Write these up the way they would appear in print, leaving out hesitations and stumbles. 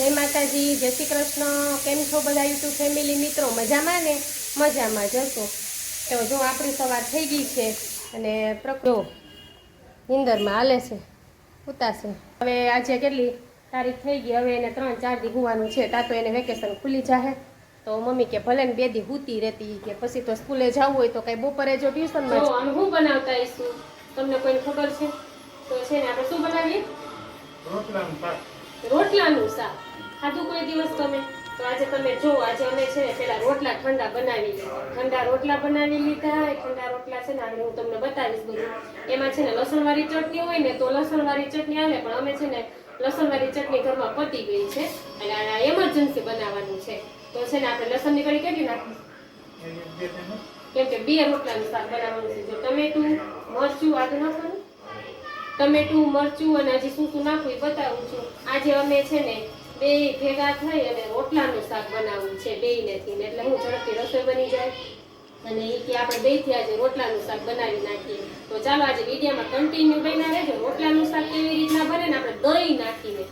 જય માતાજી, જય શ્રી કૃષ્ણ। કેમ છો બધા યુટ્યુબ ફેમિલી મિત્રો? મજામાં ને? મજામાં જશો તો જો આપણી સવાર થઈ ગઈ છે અને પ્રકૃતિ નીંદરમાં હાલે છે, ઉતારશે। હવે આજે કેટલી તારીખ થઈ ગઈ? હવે એને 3-4 દી હોવાનું છે, તા તો એને વેકેશન ખુલી જાહે। તો મમ્મી કે ભલે ને 2 દી હુતી રહેતી કે પછી તો સ્કૂલે જવું હોય તો કઈ બપોરે જો ટ્યુશનમાં જો આમ હું બનાવતા આવીશું તમને કોઈને ખબર છે? તો છે ને આપણે શું બનાવીએ? રોટલાનું શાક ખાધું કોઈ દિવસ તમે? તો આજે તમે જો આજે અમે છે ને પેલા રોટલા ઠંડા બનાવી લીધા, ઠંડા રોટલા બનાવી લીધા। ઠંડા રોટલા છે ને આગળ હું તમને બતાવીશ બધું। એમાં છે ને લસણવાળી ચટણી હોય ને તો લસણવાળી ચટણી આવે, પણ અમે છે ને લસણવાળી ચટણી ઘરમાં પતી ગઈ છે અને આ એમરજન્સી બનાવવાનું છે। તો છે ને આપણે લસણની કળી કેટલી નાખી? કેમ કે 2 રોટલાનું શાક બનાવવાનું છે। જો ટમેટું, મરચું, આદુ નાખવાનું, ટમેટું, મરચું અને હજી શું શું નાખવું એ બતાવું છું। આજે અમે છે ને 2 ભેગા થઈ અને રોટલાનું શાક બનાવવું છે બેયનેથી, એટલે હું ઝડપથી રસોઈ બની જાય અને એ કે આપણે બેયથી આજે રોટલાનું શાક બનાવી નાખીએ। તો ચાલો આજે વિડીયોમાં કન્ટિન્યુ બન્યા રહેજો। રોટલાનું શાક કેવી રીતના બને ને આપણે દહીં નાખીને,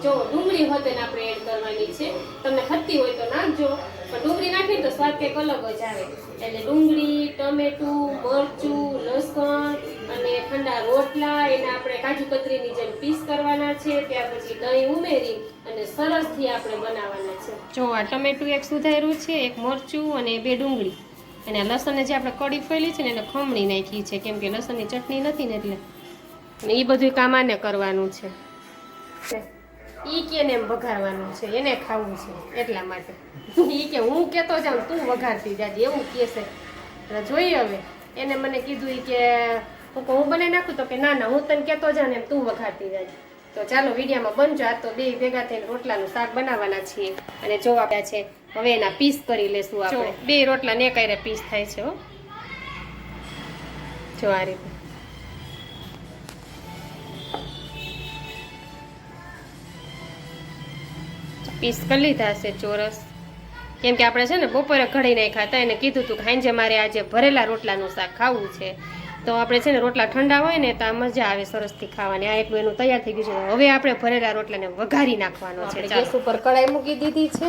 જો ડુંગળી હોતે ને આપણે એડ કરવાની છે, તમને ખટ્ટી હોય તો નાખજો, પણ ડુંગળી નાખીને તો સ્વાદ કંઈક અલગ જ આવે। એટલે ડુંગળી, ટમેટું, મરચું, લસણ અને ઠંડા રોટલા એને આપણે કાજુ કતરીની જેમ પીસ કરવાના છે, ત્યાર પછી દહીં ઉમેરી અને સરસથી આપણે બનાવવાના છે। જો આ ટમેટું એક સુધાર્યું છે, એક મરચું અને 2 ડુંગળી અને લસણને જે આપણે કડી ફેલી છે ને એને ખમણી નાખી છે, કેમ કે લસણની ચટણી નથી ને એટલે એ બધું કામ આને કરવાનું છે। ઈ કે ને એમ વઘારવાનું છે, એને ખાવું છે એટલા માટે ઈ કે હું કેતો જાઉં તું વઘારતી જાજે એવું કહે છે। એટલે જોઈએ હવે એને મને કીધું ઈ કે હું બનાવી નાખું, તો કે ના ના હું તને કેતો જાઉં ને એમ તું વઘારતી જાજે। તો ચાલો વિડીયોમાં બનજો। આ તો 2 ભેગા થઈને રોટલાનું શાક બનાવવાના છીએ અને જો આપ્યા છે હવે એના પીસ કરી લેશું આપણે। 2 રોટલા ને કાંઈ પીસ થાય છે હો, જો આ રીતે પીસ કરી લીધા છે ચોરસ, કેમ કે આપણે છે ને બપોરે ઘડી નહીં ખાતા, એને કીધું હતું કે હાંજે મારે આજે ભરેલા રોટલાનું શાક ખાવું છે, તો આપણે છે ને રોટલા ઠંડા હોય ને તો આ મજા આવે સરસથી ખાવાની। આ એટલું એનું તૈયાર થઈ ગયું છે, હવે આપણે ભરેલા રોટલાને વઘારી નાખવાનો છે। ગેસ ઉપર કડાઈ મૂકી દીધી છે,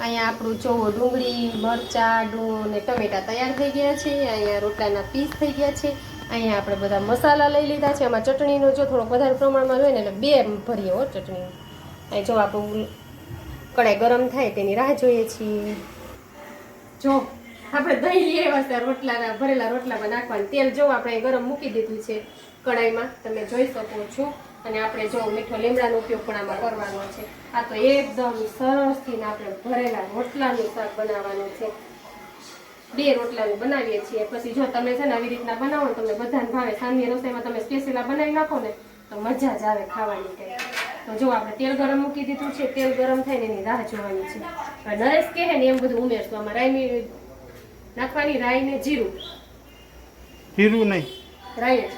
અહીંયા આપણું જોવો ડુંગળી, મરચાં, ને ટમેટા તૈયાર થઈ ગયા છે, અહીંયા રોટલાના પીસ થઈ ગયા છે, અહીંયા આપણે બધા મસાલા લઈ લીધા છે। એમાં ચટણીનો જો થોડોક વધારે પ્રમાણમાં હોય ને એટલે 2 ભરીએ હો ચટણી। અહીં જો આપણું કડાઈ ગરમ થાય તેની રાહ જોઈએ છીએ। જો આપણે દહીં લઈ આવ્યા છે રોટલાના ભરેલા રોટલામાં નાખવાનું તેલ જો આપણે ગરમ મૂકી દીધું છે કડાઈમાં, તમે જોઈ શકો છો। અને આપણે જો મીઠો લીમડાનો ઉપયોગ પણ આમાં કરવાનો છે। આ તો એકદમ સરસથી આપણે ભરેલા રોટલાનું શાક બનાવવાનું છે। 2 રોટલાનું બનાવીએ છીએ, પછી જો તમે છે ને આવી રીતના બનાવો ને તમને બધાને ભાવે। સાંજની રસોઈમાં તમે સ્પેશિયલ બનાવી નાખો ને તો મજા જ આવે ખાવાની કંઈ। તો જો આપણે તેલ ગરમ મૂકી દીધું છે, તેલ ગરમ થાય ને એની રાહ જોવાની છે। નરેશ કહે ને એમ બધું ઉમેરશું આમાં। રાઈ નાખવાની, રાઈ ને જીરું નહીં, રાઈ જ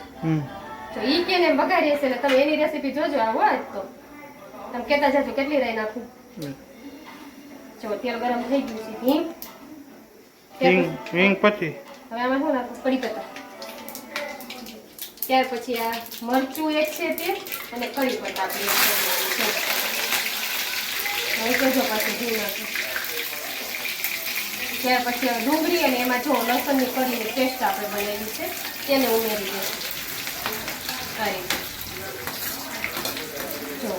તો ઈ કે ને બગાડીએ છે એટલે તમે એની રેસીપી જોજો। આવો આજ તો તમે કહેતા જાજો કેટલી રાઈ નાખું। જો તેલ ગરમ થઈ ગયું છે, હિંગ પછી હવે આમાં શું નાખું? કડી પત્તા, ત્યાર પછી આ મરચું એક છે તે અને કડી પત્તા આપણે હવે કેજો પાછું ઘી નાખું। ત્યાર પછી હવે ડુંગળી અને એમાં જો લસણની કઢીની પેસ્ટ આપણે બનાવી છે તેને ઉમેરી દઈશું। જો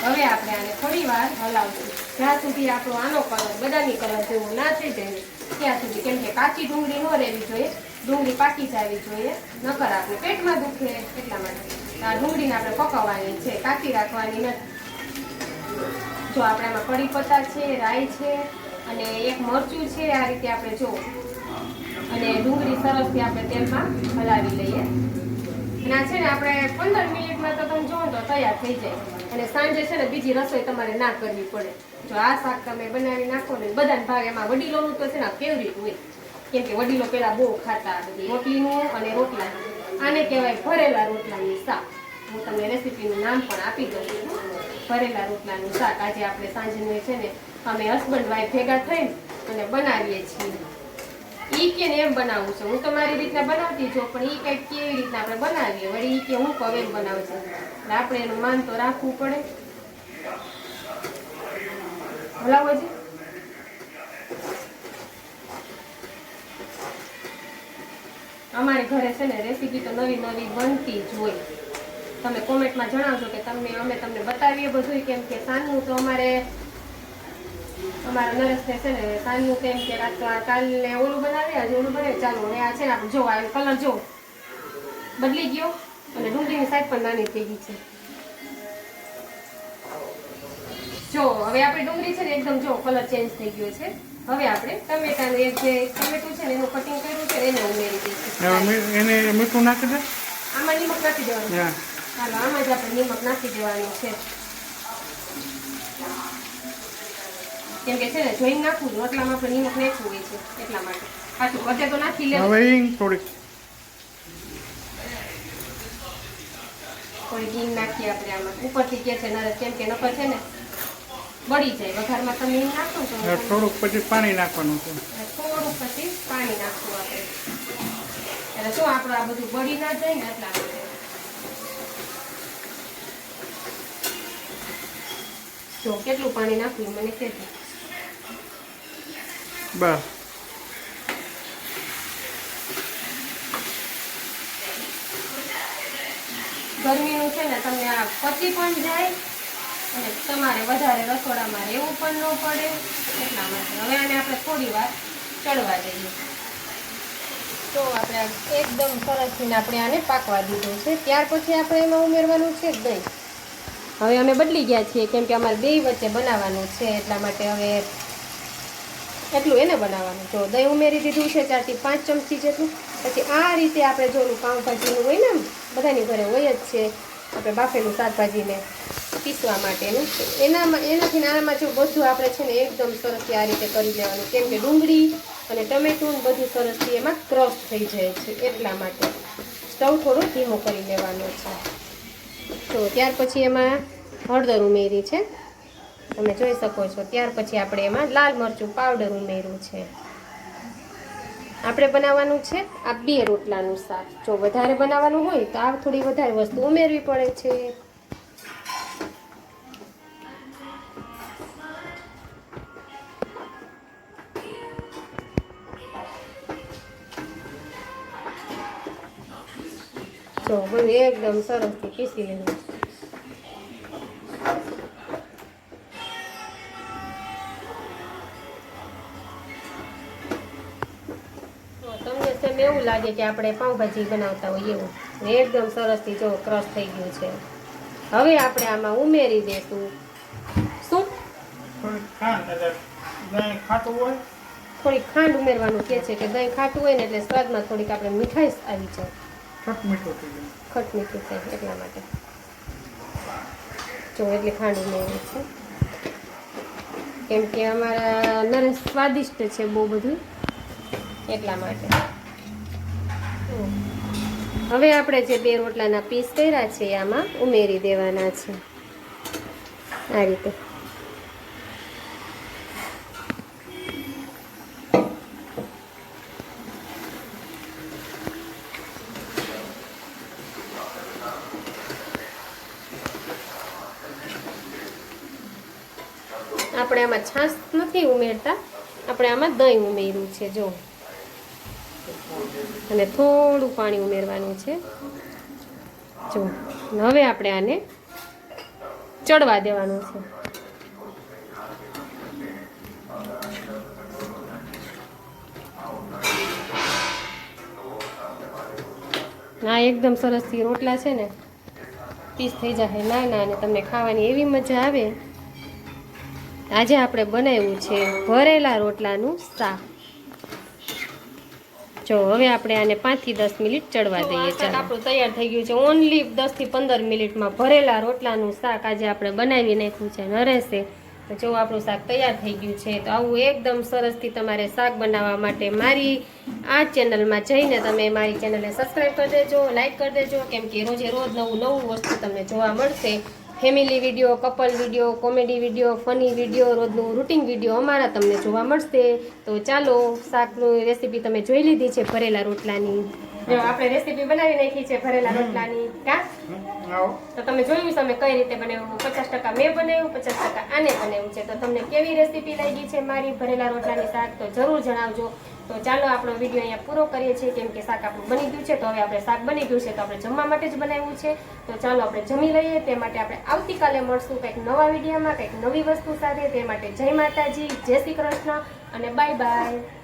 હવે આપણે આને થોડી વાર હલાવશું, જ્યાં સુધી આપણો આનો કલર બદામી કલર જેવું ના થઈ જાય ત્યાં સુધી, કેમ કે કાચી ડુંગળી ન રહેવી જોઈએ, ડુંગળી પાકી જવી જોઈએ, નકર આપણે પેટમાં દુખે એટલા માટે આ ડુંગળીને આપણે પકવવાની છે, કાચી રાખવાની નથી। જો આપણે આમાં કડી પત્તા છે, રાઈ છે અને એક મરચું છે, આ રીતે આપણે જો અને ડુંગળી સરસથી આપણે તેલમાં હલાવી લઈએ। અને આ છે ને આપણે 15 મિનિટમાં તો તમે જોવો તો તૈયાર થઈ જાય અને સાંજે છે ને બીજી રસોઈ તમારે ના કરવી પડે। જો આ શાક તમે બનાવી નાખો ને બધાને ભાવે। એમાં વડીલોનું તો છે ને ફેવરિટ હોય, કેમ કે વડીલો પેલા બહુ ખાતા બધી રોટલીનું અને રોટલાનું। આને કહેવાય ભરેલા રોટલાનું શાક। હું તમને રેસીપીનું નામ પણ આપી દઉં છું, ભરેલા રોટલાનું શાક। આજે આપણે સાંજનું છે ને અમે હસબન્ડ વાઈફ ભેગા થઈને અને બનાવીએ છીએ। ઈ કે ને એમ બનાવવું છે, હું તો મારી રીતના બનાવતી જો, પણ ઈ કંઈક કેવી રીતના આપણે બનાવીએ વળી ઈ કે હું કહું એમ બનાવશે, એટલે આપણે એનું માન તો રાખવું પડે। હલાવો છે. અમારે ઘરે છે ને રેસીપી તો નવી નવી બનતી જ હોય. તમે કોમેન્ટમાં જણાવજો કે અમે તમને બતાવીએ બધું, કેમ કે સાંજનું તો અમારા નરેશને છે ને સાંજનું કેમ કે કાલે ઓલું બનાવે, આજે ઓલું બનાવે. ચાલો હવે આ છે ને આપણે જો આ કલર જો બદલી ગયો અને ડુંગળીની સાઈઝ પણ નાની થઈ ગઈ છે. જો હવે આપણી ડુંગળી છે ને એકદમ જો કલર ચેન્જ થઈ ગયો છે. હવે આપણે ટમેટાનું એક જે ટમેટું છે ને એનું કટિંગ કર્યું છે એને ઉમેરી દઈશું. એને મીઠું નાખી દે, આમાં નિમક નાખી દેવાનું. ચાલો આમાં જ આપણે નિમક નાખી દેવાનું છે, કેમ કે છે ને જોઈને નાખવું રોટલામાં આપણે નિમક નાખવું હોય છે એટલા માટે. પાછું બધે તો નાખી લેવું. હવે થોડીક હિંગ નાખીએ આપણે આમાં ઉપરથી કે છે નરેશ, કેમ કે નકર છે ને બળી જાય. વઘારમાં તમે હિંગ નાખો તો થોડુંક પછી પાણી નાખવાનું છે. થોડુંક પછી પાણી નાખવું આપણે, એટલે શું આપણે આ બધું બળી ના જાય ને એટલા માટે. જો કેટલું પાણી નાખ્યું મને કહેજો. બસ ગરમીનું છે ને તમને આ પચી પણ જાય અને તમારે વધારે રસોડામાં રહેવું પણ ન પડે એટલા માટે. હવે આને આપણે થોડી વાર ચડવા દઈએ. તો આપણે એકદમ સરસથી આપણે આને પાકવા દીધું છે. ત્યાર પછી આપણે એમાં ઉમેરવાનું છે દહીં. હવે અમે બદલી ગયા છીએ કેમ કે અમારે બે વચ્ચે બનાવવાનું છે એટલા માટે હવે એટલું એને બનાવવાનું. જો દહીં ઉમેરી દીધું છે 4 થી 5 ચમચી જેટલું. પછી આ રીતે આપણે જોલું પાઉંભાજીનું હોય ને બધાની ઘરે હોય જ છે આપણે બાફેલું શાકભાજીને પીસવા માટેનું, એનાથી આનામાં જો બધું આપણે છે ને એકદમ સરસથી આ રીતે કરી લેવાનું, કેમ કે ડુંગળી અને ટમેટું બધું સરસથી એમાં ક્રશ થઈ જાય છે એટલા માટે. સ્ટવ થોડું ધીમો કરી લેવાનું છે. તો ત્યાર પછી એમાં હળદર ઉમેરી છે તમે જોઈ શકો છો. ત્યાર પછી આપણે એમાં લાલ મરચું પાવડર ઉમેર્યું છે. આપણે બનાવવાનું છે આ 2 રોટલાનું શાક. જો વધારે બનાવવાનું હોય તો આ થોડી વધારે વસ્તુ ઉમેરવી પડે છે. જો બધું એકદમ સરસથી પીસી લેવું. તમને સેમ એવું લાગે કે આપણે પાઉંભાજી બનાવતા હોય એવું. એકદમ સરસથી જો ક્રશ થઈ ગયું છે. હવે આપણે આમાં ઉમેરી દઈશું શું થોડીક ખાંડ ઉમેરવાનું કહે છે કે દહીં ખાટું હોય ને એટલે સ્વાદમાં થોડીક આપણે મીઠાઈ આવી જાય, ખટ મીઠું થાય એટલા માટે. જો એટલી ખાંડ ઉમેરી છે કેમ કે અમારા નરેશ સ્વાદિષ્ટ છે બહુ બધું એટલા માટે. હવે આપણે જે 2 રોટલાના પીસ કર્યા છે આમાં ઉમેરી દેવાના છે આ રીતે. આપણે આમાં છાશ નથી ઉમેરતા, આપણે આમાં દહીં ઉમેર્યું છે જો, અને થોડું પાણી ઉમેરવાનું છે. જો હવે આપણે આને ચડવા દેવાનું છે. ના એકદમ સરસથી રોટલા છે ને પીસ થઈ જાય નાના અને તમને ખાવાની એવી મજા આવે. આજે આપણે બનાવ્યું છે ભરેલા રોટલાનું શાક. જો હવે આપણે આને 5 થી 10 મિનિટ ચડવા દઈએ. ચાલો આપણું તૈયાર થઈ ગયું છે. ઓનલી 10 થી 15 મિનિટમાં ભરેલા રોટલાનું શાક આજે આપણે બનાવી નાખ્યું છે નરેશે. તો જો આપણું શાક તૈયાર થઈ ગયું છે. તો આવું એકદમ સરસથી તમારે શાક બનાવવા માટે મારી આ ચેનલમાં જઈને તમે મારી ચેનલને સબસ્ક્રાઈબ કરી દેજો, લાઈક કરી દેજો, કેમ કે રોજે રોજ નવું વસ્તુ તમને જોવા મળશે. Family video, couple video, comedy video, funny video, રોજનું રૂટિન વિડીયો અમારા તમને જોવા મળશે. તો ચાલો શાકની રેસીપી તમે જોઈ લીધી છે ભરેલા રોટલાની. જો આપણે રેસીપી બનાવી નાખી છે ભરેલા રોટલાની કા આવો તો તમે જોયું છે અમે કઈ રીતે બનાવ્યું 50% મેં બનાવ્યું 50% આને બનાવ્યું છે તો તમને કેવી રેસીપી લાગી છે મારી ભરેલા રોટલાની શાક તો જરૂર જણાવજો તો ચાલો આપણો વિડીયો અહીંયા પૂરો કરીએ છીએ કેમ કે શાક આપણું બની ગયું છે તો હવે આપણે શાક બની ગયું છે તો આપણે જમવા માટે જ બનાવ્યું છે તો ચાલો આપણે જમી લઈએ તે માટે આપણે આવતીકાલે મળશું કંઈક નવા વિડીયોમાં કંઈક નવી વસ્તુ સાથે તે માટે જય માતાજી જય શ્રી કૃષ્ણ અને બાય બાય